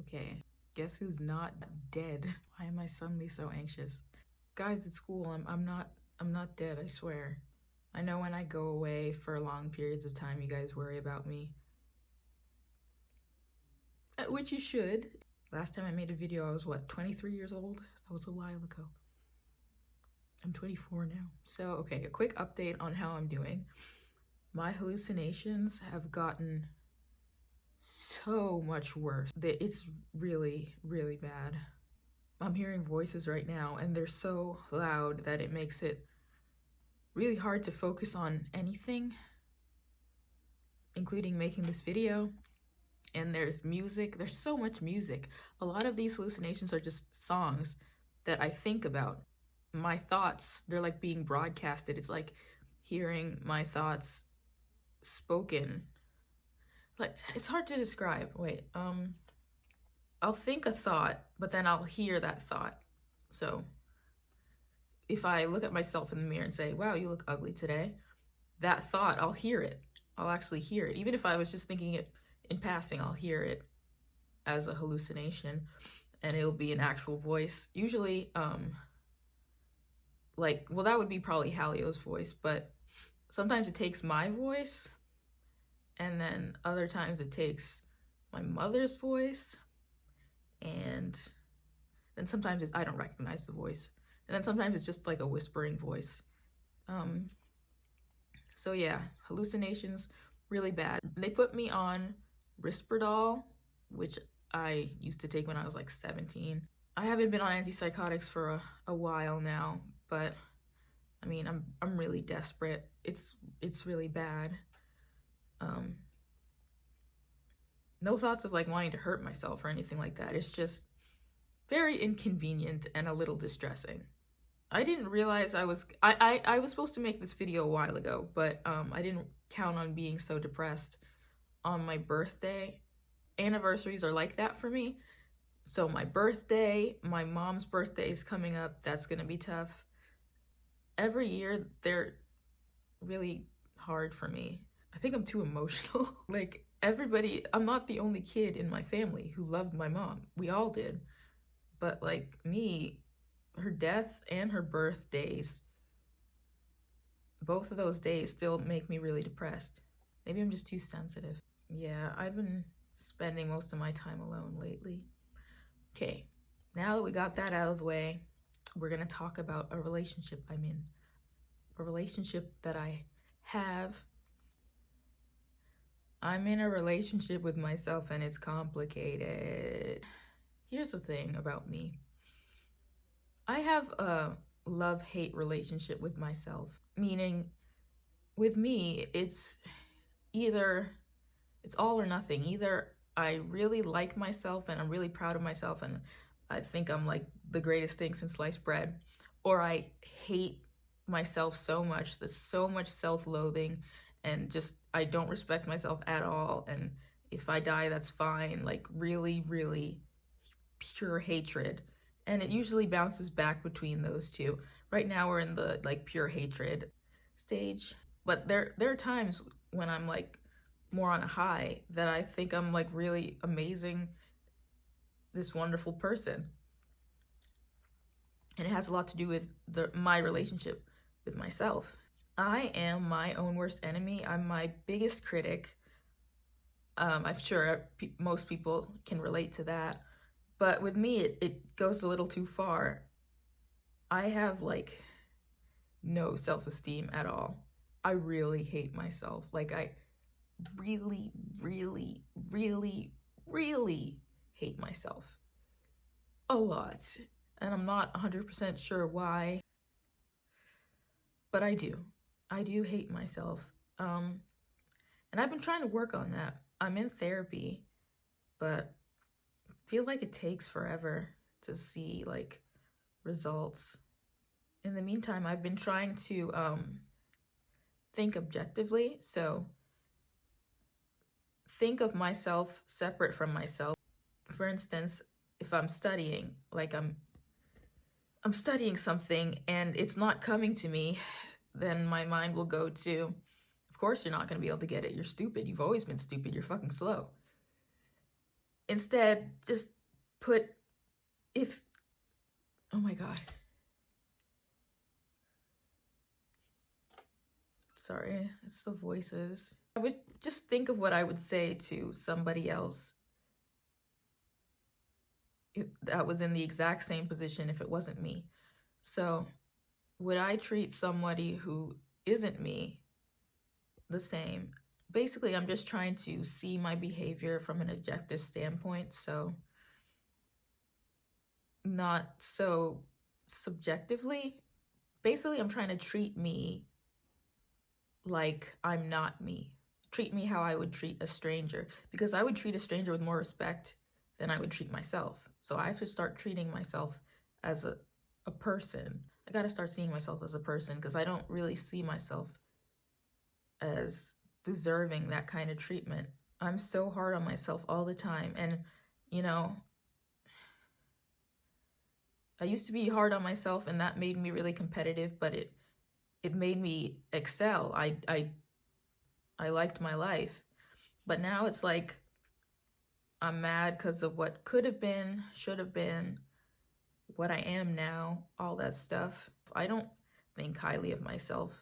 Okay, guess who's not dead? Why am I suddenly so anxious? Guys, it's cool. I'm not dead, I swear. I know when I go away for long periods of time, you guys worry about me. Which you should. Last time I made a video, I was what, 23 years old? That was a while ago. I'm 24 now. So, okay, a quick update on how I'm doing. My hallucinations have gotten so much worse. It's really, really bad. I'm hearing voices right now, and they're so loud that it makes it really hard to focus on anything, including making this video. And there's music. There's so much music. A lot of these hallucinations are just songs that I think about. My thoughts, they're like being broadcasted. It's like hearing my thoughts spoken. Like, it's hard to describe. Wait, I'll think a thought, but then I'll hear that thought. So if I look at myself in the mirror and say, wow, you look ugly today, that thought, I'll hear it. I'll actually hear it. Even if I was just thinking it in passing, I'll hear it as a hallucination, and it'll be an actual voice. Usually, well, that would be probably Halio's voice, but sometimes it takes my voice, and then other times it takes my mother's voice, and then sometimes I don't recognize the voice, and then sometimes it's just like a whispering voice. So yeah, hallucinations, really bad. They put me on Risperdal, which I used to take when I was like 17. I haven't been on antipsychotics for a while now, but I mean, I'm really desperate. It's really bad. No thoughts of like wanting to hurt myself or anything like that. It's just very inconvenient and a little distressing. I didn't realize I was supposed to make this video a while ago, but I didn't count on being so depressed on my birthday. Anniversaries are like that for me. So my birthday, my mom's birthday is coming up. That's gonna be tough. Every year they're really hard for me. I think I'm too emotional. Like everybody, I'm not the only kid in my family who loved my mom. We all did. But like me, her death and her birthdays, both of those days still make me really depressed. Maybe I'm just too sensitive. Yeah, I've been spending most of my time alone lately. Okay, now that we got that out of the way, we're gonna talk about a relationship I'm in. A relationship that I have. I'm in a relationship with myself and it's complicated. Here's the thing about me. I have a love-hate relationship with myself, meaning with me, it's all or nothing. Either I really like myself and I'm really proud of myself and I think I'm like the greatest thing since sliced bread, or I hate myself so much, there's so much self-loathing and just I don't respect myself at all, and if I die, that's fine. Like really, really pure hatred. And it usually bounces back between those two. Right now we're in the like pure hatred stage, but there are times when I'm like more on a high that I think I'm like really amazing, this wonderful person. And it has a lot to do with my relationship with myself. I am my own worst enemy. I'm my biggest critic. I'm sure most people can relate to that. But with me, it goes a little too far. I have like no self-esteem at all. I really hate myself. Like I really, really, really, really hate myself. A lot. And I'm not 100% sure why. But I do. I do hate myself. And I've been trying to work on that. I'm in therapy, but I feel like it takes forever to see like results. In the meantime, I've been trying to think objectively. So think of myself separate from myself. For instance, if I'm studying, like I'm studying something and it's not coming to me, then my mind will go to, of course you're not going to be able to get it. You're stupid. You've always been stupid. You're fucking slow. Instead, just put, if, oh my God. Sorry, it's the voices. I would just think of what I would say to somebody else if that was in the exact same position if it wasn't me. So, would I treat somebody who isn't me the same? Basically, I'm just trying to see my behavior from an objective standpoint, so not so subjectively. Basically, I'm trying to treat me like I'm not me. Treat me how I would treat a stranger, because I would treat a stranger with more respect than I would treat myself. So I have to start treating myself as a person. I gotta start seeing myself as a person, because I don't really see myself as deserving that kind of treatment. I'm so hard on myself all the time. And, you know, I used to be hard on myself, and that made me really competitive, but it made me excel. I liked my life. But now it's like I'm mad because of what could have been, should have been, what I am now, all that stuff. I don't think highly of myself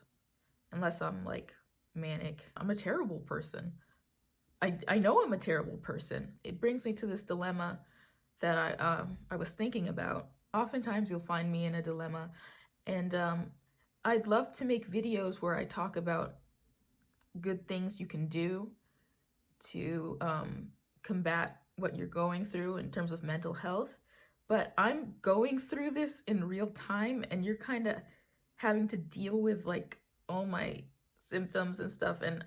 unless I'm like manic. I'm a terrible person. I know I'm a terrible person. It brings me to this dilemma that I was thinking about. Oftentimes you'll find me in a dilemma, and I'd love to make videos where I talk about good things you can do to combat what you're going through in terms of mental health. But I'm going through this in real time, and you're kind of having to deal with like all my symptoms and stuff, and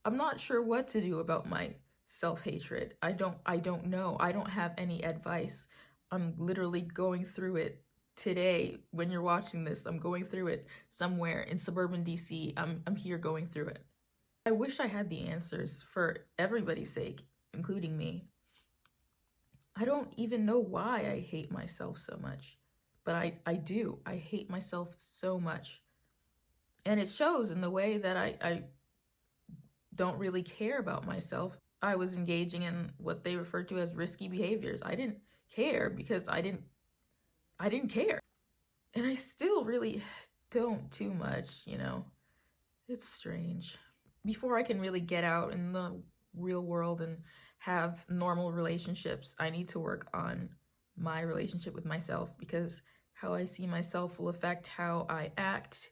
I'm not sure what to do about my self-hatred. I don't know. I don't have any advice. I'm literally going through it today. When you're watching this, I'm going through it somewhere in suburban DC. I'm here going through it. I wish I had the answers for everybody's sake, including me. I don't even know why I hate myself so much, but I do. I hate myself so much. And it shows in the way that I don't really care about myself. I was engaging in what they refer to as risky behaviors. I didn't care because I didn't care. And I still really don't too much, you know. It's strange. Before I can really get out in the real world and have normal relationships, I need to work on my relationship with myself, because how I see myself will affect how I act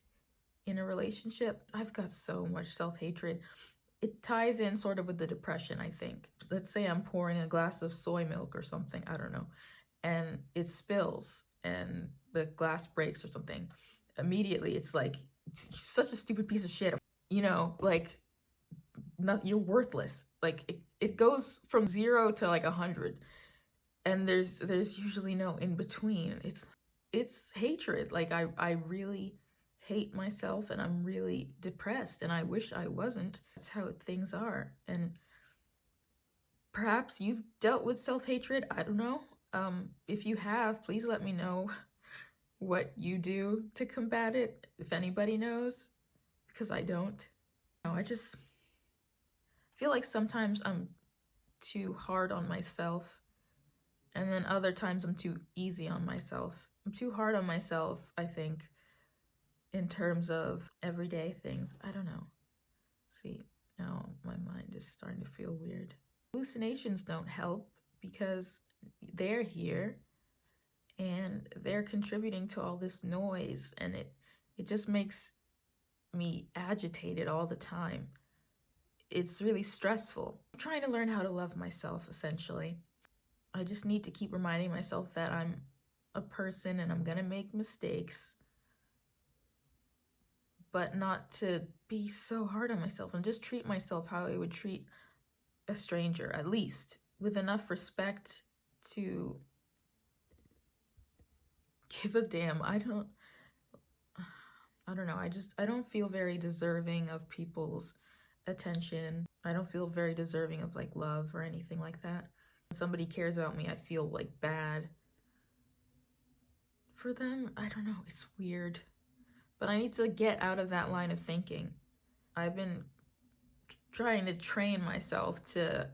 in a relationship. I've got so much self-hatred. It ties in sort of with the depression, I think. Let's say I'm pouring a glass of soy milk or something, I don't know, and it spills and the glass breaks or something. Immediately, it's like, it's such a stupid piece of shit. You know, like, you're worthless. Like, it goes from 0 to like 100, and there's usually no in between. It's hatred. Like, I really hate myself, and I'm really depressed, and I wish I wasn't. That's how things are. And perhaps you've dealt with self-hatred. I don't know. If you have, please let me know what you do to combat it, if anybody knows, because I don't. No, I just feel like sometimes I'm too hard on myself, and then other times I'm too easy on myself. I'm too hard on myself, I think, in terms of everyday things. I don't know. See, now my mind is starting to feel weird. Hallucinations don't help because they're here and they're contributing to all this noise, and it just makes me agitated all the time. It's really stressful. I'm trying to learn how to love myself, essentially. I just need to keep reminding myself that I'm a person and I'm gonna make mistakes, but not to be so hard on myself, and just treat myself how I would treat a stranger, at least with enough respect to give a damn. I don't know. I don't feel very deserving of people's attention. I don't feel very deserving of like love or anything like that. When somebody cares about me, I feel like bad for them. I don't know. It's weird. But I need to get out of that line of thinking. I've been trying to train myself to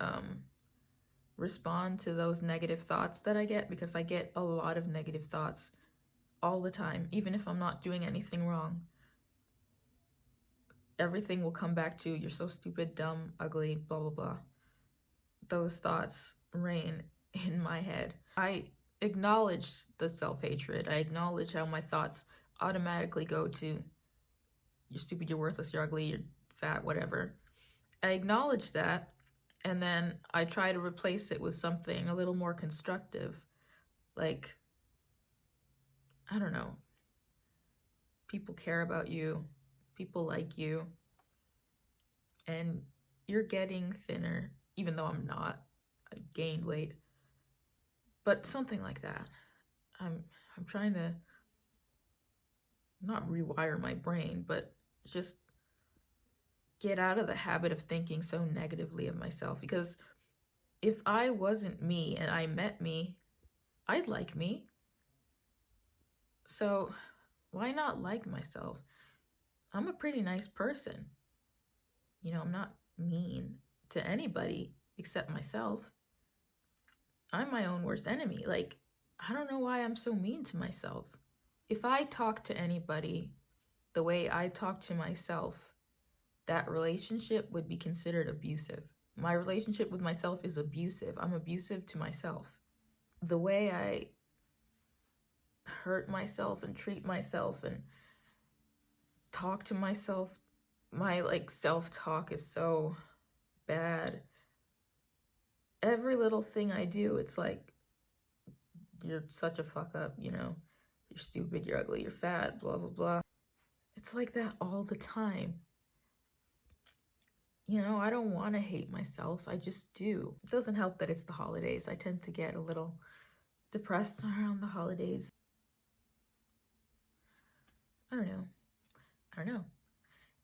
respond to those negative thoughts that I get, because I get a lot of negative thoughts all the time, even if I'm not doing anything wrong. Everything will come back to, you're so stupid, dumb, ugly, blah, blah, blah. Those thoughts reign in my head. I acknowledge the self-hatred. I acknowledge how my thoughts automatically go to, you're stupid, you're worthless, you're ugly, you're fat, whatever. I acknowledge that, and then I try to replace it with something a little more constructive. Like, I don't know, people care about you, people like you, and you're getting thinner, even though I'm not. I gained weight, but something like that. I'm trying to not rewire my brain, but just get out of the habit of thinking so negatively of myself. Because if I wasn't me and I met me, I'd like me. So why not like myself? I'm a pretty nice person. You know, I'm not mean to anybody except myself. I'm my own worst enemy. Like, I don't know why I'm so mean to myself. If I talk to anybody the way I talk to myself, that relationship would be considered abusive. My relationship with myself is abusive. I'm abusive to myself. The way I hurt myself and treat myself and talk to myself, my self-talk is so bad. Every little thing I do, it's like, you're such a fuck up, you know, you're stupid, you're ugly, you're fat, blah, blah, blah. It's like that all the time. You know, I don't want to hate myself, I just do. It doesn't help that it's the holidays. I tend to get a little depressed around the holidays. I don't know.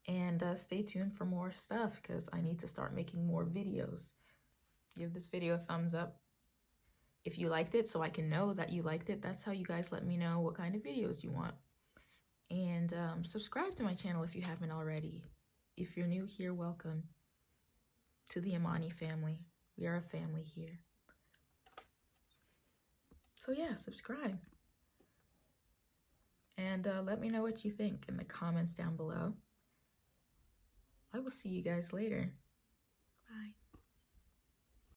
And stay tuned for more stuff, because I need to start making more videos. Give this video a thumbs up if you liked it, so I can know that you liked it. That's how you guys let me know what kind of videos you want. And subscribe to my channel if you haven't already. If you're new here, welcome to the Imani family. We are a family here. So yeah, subscribe. And let me know what you think in the comments down below. I will see you guys later. Bye.